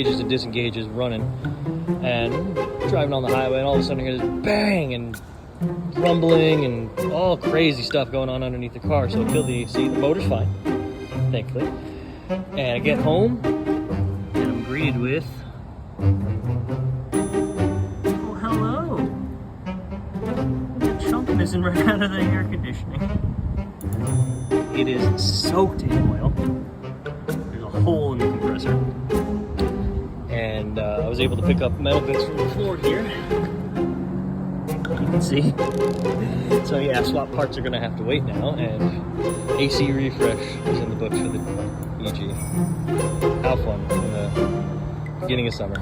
Engages and disengages running, and driving on the highway, and all of a sudden I hear this bang and rumbling and all crazy stuff going on underneath the car. So I killed the AC. The motor's fine, thankfully. And I get home and I'm greeted with, oh, hello. The chunk missing right out of the air conditioning. It is soaked in oil. There's a hole in the compressor. And I was able to pick up metal bits from the floor here. You can see. So yeah, swap parts are gonna have to wait now, and AC refresh is in the books for the EG. How fun in the beginning of summer.